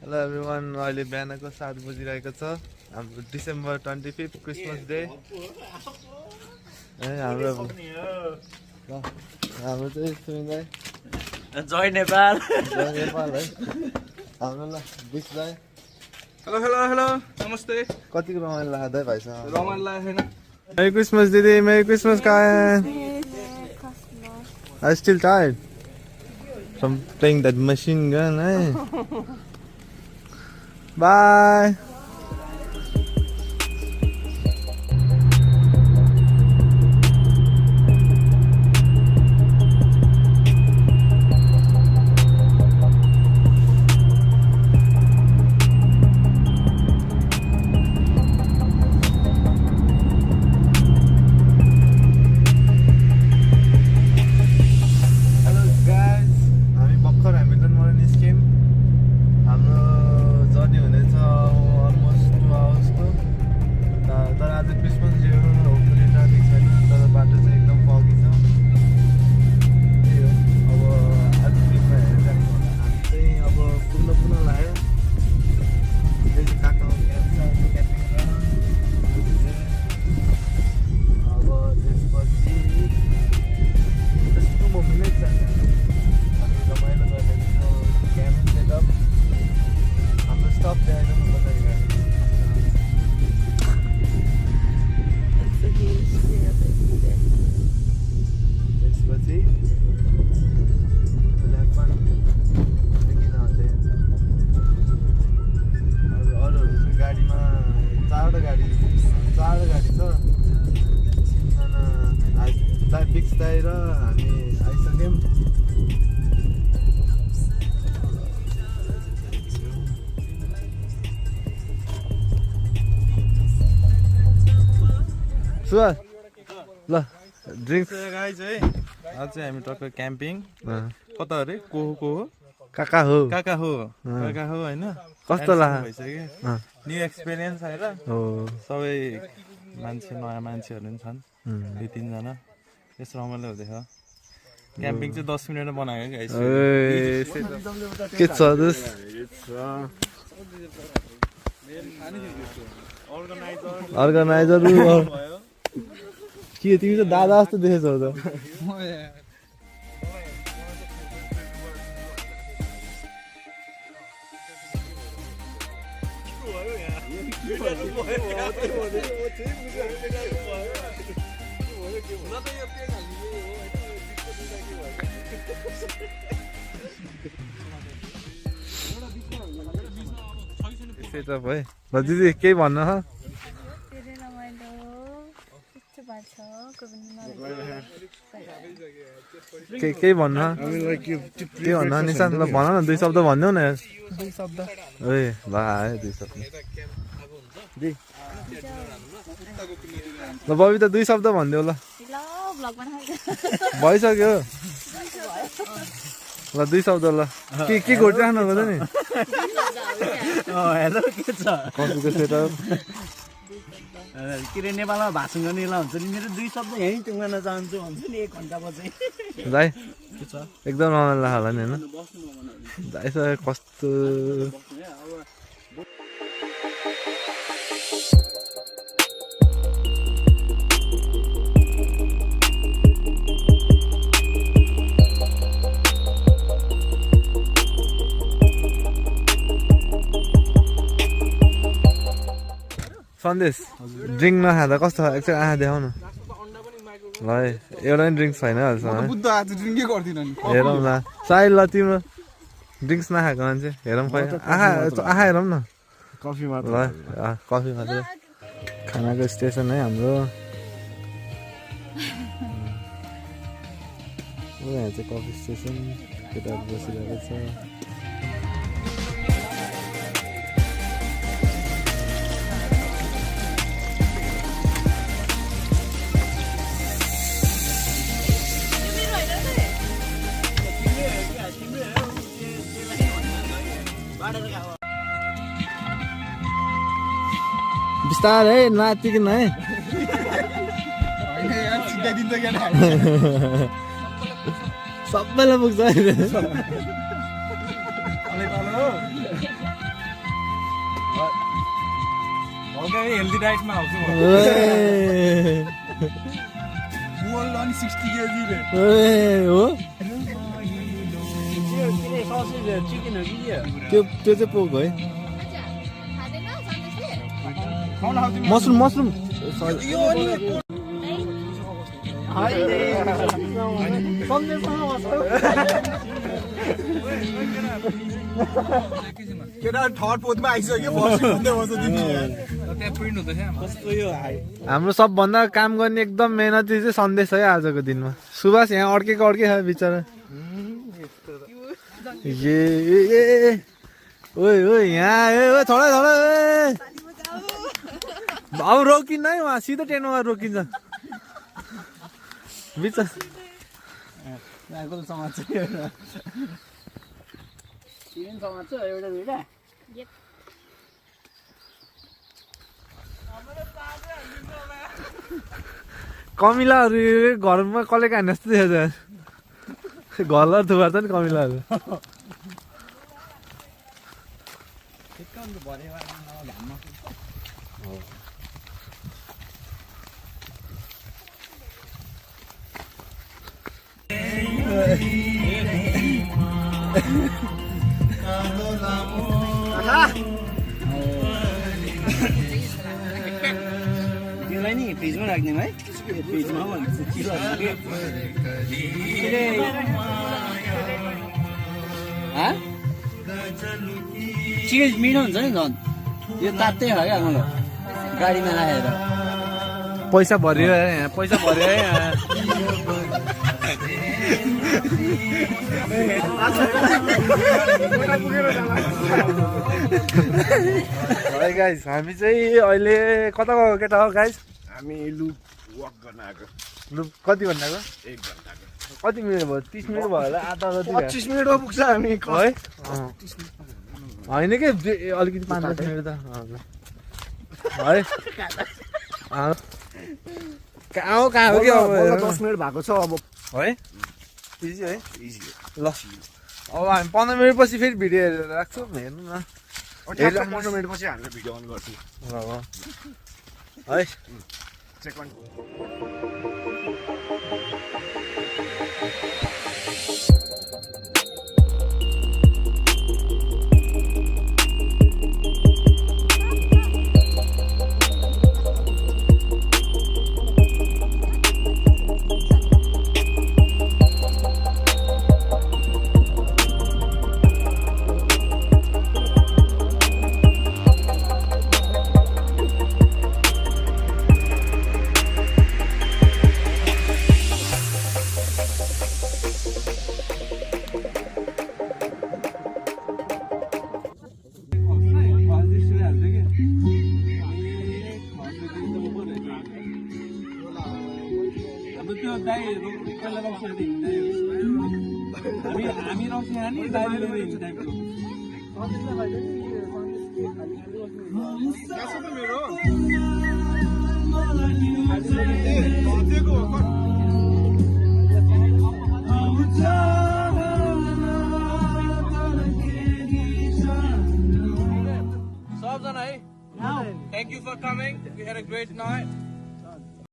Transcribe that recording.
Hello everyone, अहिले बिहानको 7 बजिरहेको छ हाम्रो December 25th क्रिसमस डे हाम्रो चाहिँ सुनिँदै जय नेपाल है हाम्रो ल बिस्दै हेलो हेलो हेलो नमस्ते कतिको रमाइलो लाग्दै भाइसँग रमाइलो लागेको छैन Merry Christmas दिदी Merry Christmas Kayan I'm still tired from playing that machine gun Bye. Suar, lah, drinks. Guys है आज चाहिँ हामी टक्क क्याम्पिङ कता अरे को काका हो हैन कस्तो लाग्यो भइसक्यो न्यू एक्सपिरियन्स आएर सबै मान्छे नयाँ मान्छेहरू पनि छन् दुई तीनजना यस रमाइलो हुँदैछ क्याम्पिङ चाहिँ 10 मिनेटमा बनाएको गाइस के छ दस अर्गनाइजर के तिमी त दादा जस्तो देखेछौ त सेटअप है ल दिदी केही भन्न छ केही भन्न के भन्न निशान ल भन न 2 शब्द भन्देऊ न यार 2 शब्द ए ल आयो 2 शब्द ल बबिता 2 शब्द भन्देऊ ल भइसक्यो ल 2 शब्द ल के घोटिराख्नु पर्छ नि हेलो के छ कफीको सेटअप के रे नेपालमा भाषण गर्ने बेला हुन्छ नि मेरो 2 शब्द यहीँ टुङ्गान चाहन्छु भन्छ नि 1 घन्टा पछि दाइ एकदम रमाइलो लाग्यो होला नि हैन दाइ सर कस्तो सन्देश ड्रिङ्क नखाँदा कस्तो एकचोटि आँखा देखाउ न ल एउटा पनि ड्रिङ्क्स छैन हेरौँ ल साहिल ल तिम्रो ड्रिङ्क्स नखाएको मान्छे हेरौँ खै आँखा हेरौँ न कफी मात्र ल कफी मात्रै खानाको स्टेसन है हाम्रो यहाँ चाहिँ कफी स्टेसन केटाहरू बसिरहेको छ बिस्तारै नाचिकन है सबैलाई पुग्छ हेल्दी डाइटमा आउँछु म बोल अनि 60 केजी रे हो चिकन हो कि त्यो चाहिँ पोक है मसरुम केटा थर्ड पोथमा आइसक्यो हाम्रो सबभन्दा काम गर्ने एकदम मेहनती चाहिँ सन्देश है आजको दिनमा सुभाष यहाँ अड्के छ बिचरा ओए यहाँ छोडा अब रोकिन्न है उहाँ सिधै टेनमा रोकिन्छ बिचरा कमिलाहरू घरमा कसले खाने जस्तो देखेछ घरलाई थुपार्छ नि कमिलाहरू त्यसलाई नि फ्रिजमा राख्ने है फ्रिजमा चिज मिठो हुन्छ नि झन् यो तातै हो क्या मलाई गाडीमा राखेर पैसा भर्यो है यहाँ पैसा भर्यो है यहाँ है गाइस हामी चाहिँ अहिले कता गएको केटा हो गाइस हामी लुप वक गर्न आएको लुप कति घन्टाको 1 घन्टाको कति मिनट भयो 30 मिनट भयो होला आधा जति 25 मिनटमा पुग्छ हामी है होइन कि अलिकति 5-10 मिनट त है कहाँ हो कि अब 10 मिनट भएको छ अब है इजी है इजी ल अब हामी 15 मिनट पछि फेरि भिडियो हेरेर राख्छौँ हेर्नु न 15 मिनट पछि हामीले भिडियो अन गर्छौँ है second Thank you for coming. We had a great night.